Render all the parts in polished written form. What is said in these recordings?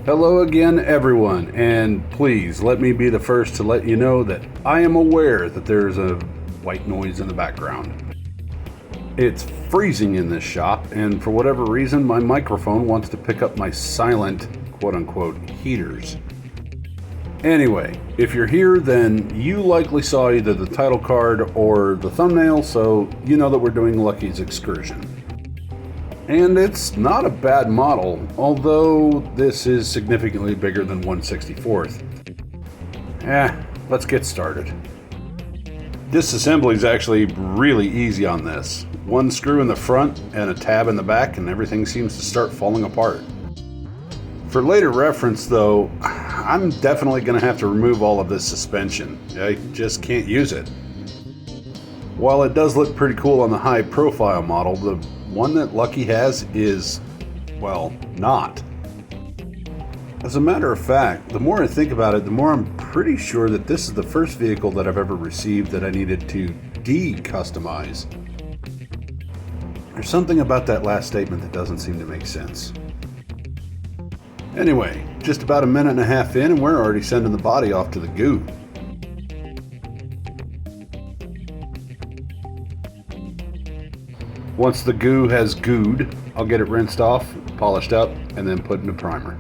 Hello again, everyone, and please let me be the first to let you know that I am aware that there's a white noise in the background. It's freezing in this shop, and for whatever reason, my microphone wants to pick up my silent, quote-unquote, heaters. Anyway, if you're here, then you likely saw either the title card or the thumbnail, so you know that we're doing Lucky's Excursion. And it's not a bad model, although this is significantly bigger than 1/64th. Let's get started. Disassembly is actually really easy on this. One screw in the front and a tab in the back and everything seems to start falling apart. For later reference though, I'm definitely going to have to remove all of this suspension. I just can't use it. While it does look pretty cool on the high profile model, the one that Lucky has is, well, not. As a matter of fact, the more I think about it, the more I'm pretty sure that this is the first vehicle that I've ever received that I needed to de-customize. There's something about that last statement that doesn't seem to make sense. Anyway, just about a minute and a half in and we're already sending the body off to the goo. Once the goo has gooed, I'll get it rinsed off, polished up, and then put into primer.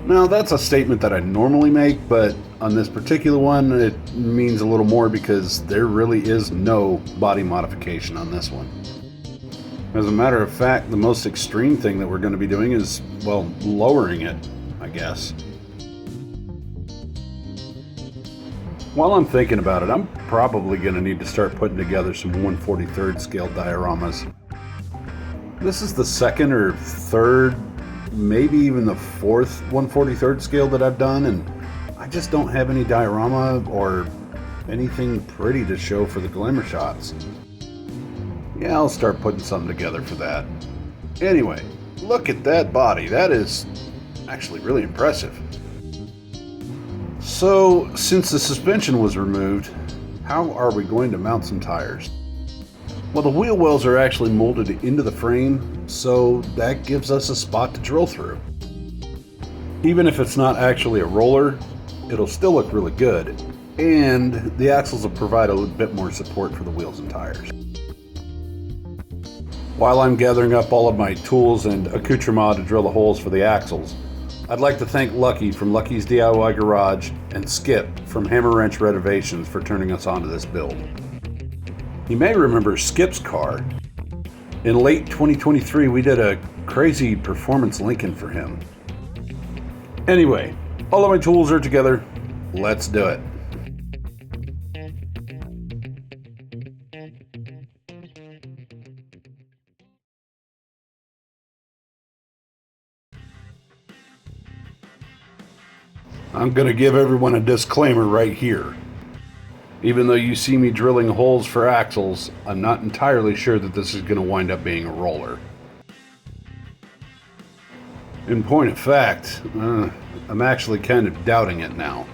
Now that's a statement that I normally make, but on this particular one it means a little more because there really is no body modification on this one. As a matter of fact, the most extreme thing that we're going to be doing is, well, lowering it, I guess. While I'm thinking about it, I'm probably going to need to start putting together some 1/43rd scale dioramas. This is the second or third, maybe even the fourth 1/43rd scale that I've done, and I just don't have any diorama or anything pretty to show for the glamour shots. Yeah, I'll start putting something together for that. Anyway, look at that body. That is actually really impressive. So, since the suspension was removed, how are we going to mount some tires? Well, the wheel wells are actually molded into the frame, so that gives us a spot to drill through. Even if it's not actually a roller, it'll still look really good, and the axles will provide a little bit more support for the wheels and tires. While I'm gathering up all of my tools and accoutrement to drill the holes for the axles, I'd like to thank Lucky from Lucky's DIY Garage and Skip from Hammer Wrench Renovations for turning us onto this build. You may remember Skip's car. In late 2023, we did a crazy performance Lincoln for him. Anyway, all of my tools are together. Let's do it. I'm going to give everyone a disclaimer right here. Even though you see me drilling holes for axles, I'm not entirely sure that this is going to wind up being a roller. In point of fact, I'm actually kind of doubting it now.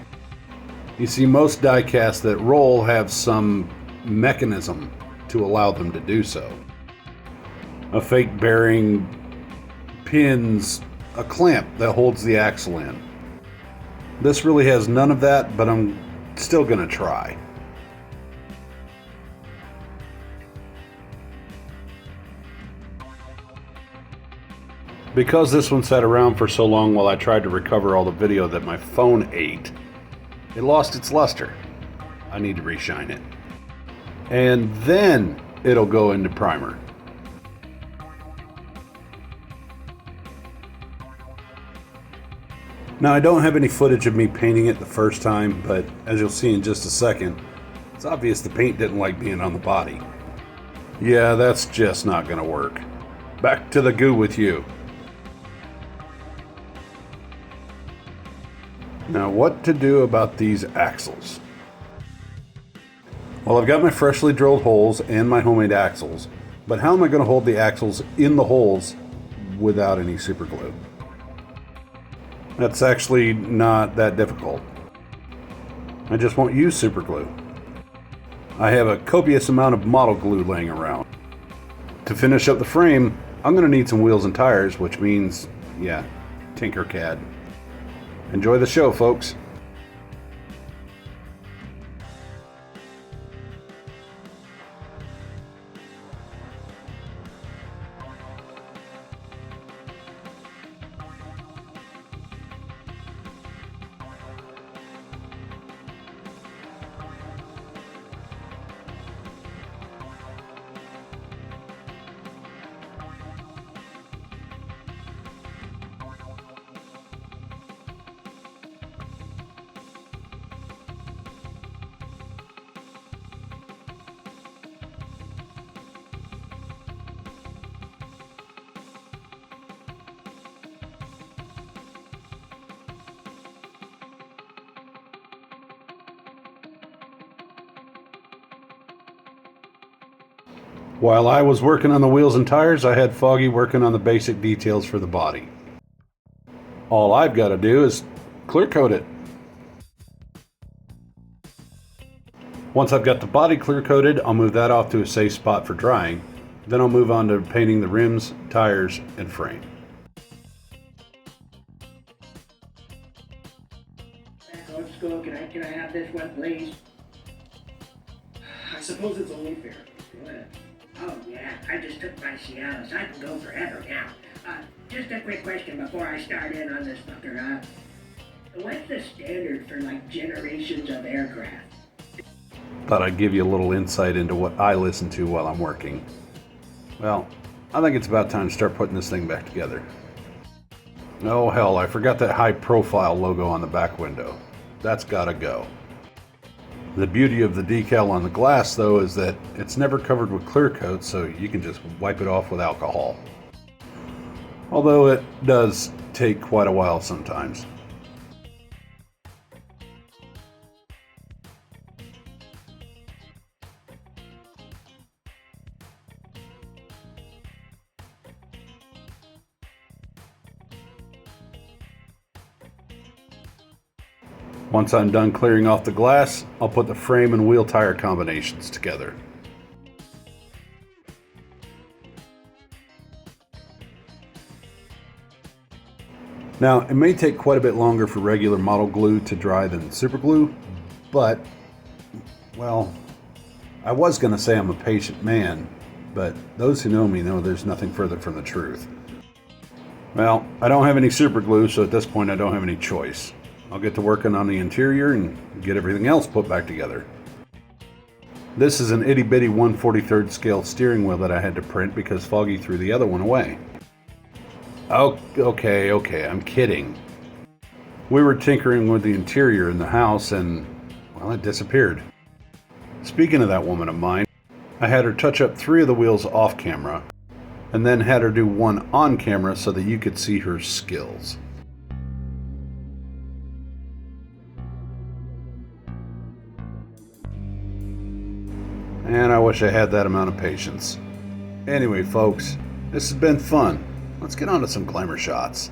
You see, most die casts that roll have some mechanism to allow them to do so. A fake bearing, pins, a clamp that holds the axle in. This really has none of that, but I'm still going to try. Because this one sat around for so long while I tried to recover all the video that my phone ate, it lost its luster. I need to reshine it. And then it'll go into primer. Now, I don't have any footage of me painting it the first time, but as you'll see in just a second, it's obvious the paint didn't like being on the body. Yeah, that's just not going to work. Back to the goo with you. Now, what to do about these axles? Well, I've got my freshly drilled holes and my homemade axles, but how am I going to hold the axles in the holes without any super glue? That's actually not that difficult. I just won't use super glue. I have a copious amount of model glue laying around. To finish up the frame, I'm going to need some wheels and tires, which means, yeah, Tinkercad. Enjoy the show, folks. While I was working on the wheels and tires, I had Foggy working on the basic details for the body. All I've got to do is clear coat it. Once I've got the body clear coated, I'll move that off to a safe spot for drying. Then I'll move on to painting the rims, tires, and frame. Old school, can I have this one, please? I suppose it's only fair. Go ahead. Oh, yeah, I just took my Cialis. I can go forever now. Just a quick question before I start in on this fucker. What's the standard for, like, generations of aircraft? Thought I'd give you a little insight into what I listen to while I'm working. Well, I think it's about time to start putting this thing back together. Oh hell, I forgot that high profile logo on the back window. That's gotta go. The beauty of the decal on the glass, though, is that it's never covered with clear coat, so you can just wipe it off with alcohol. Although it does take quite a while sometimes. Once I'm done clearing off the glass, I'll put the frame and wheel tire combinations together. Now, it may take quite a bit longer for regular model glue to dry than super glue, but, well, I was going to say I'm a patient man, but those who know me know there's nothing further from the truth. Well, I don't have any super glue, so at this point I don't have any choice. I'll get to working on the interior and get everything else put back together. This is an itty bitty 1/43rd scale steering wheel that I had to print because Foggy threw the other one away. Oh, okay, I'm kidding. We were tinkering with the interior in the house and, well, it disappeared. Speaking of that woman of mine, I had her touch up 3 of the wheels off camera and then had her do one on camera so that you could see her skills. And I wish I had that amount of patience. Anyway, folks, this has been fun. Let's get on to some glamour shots.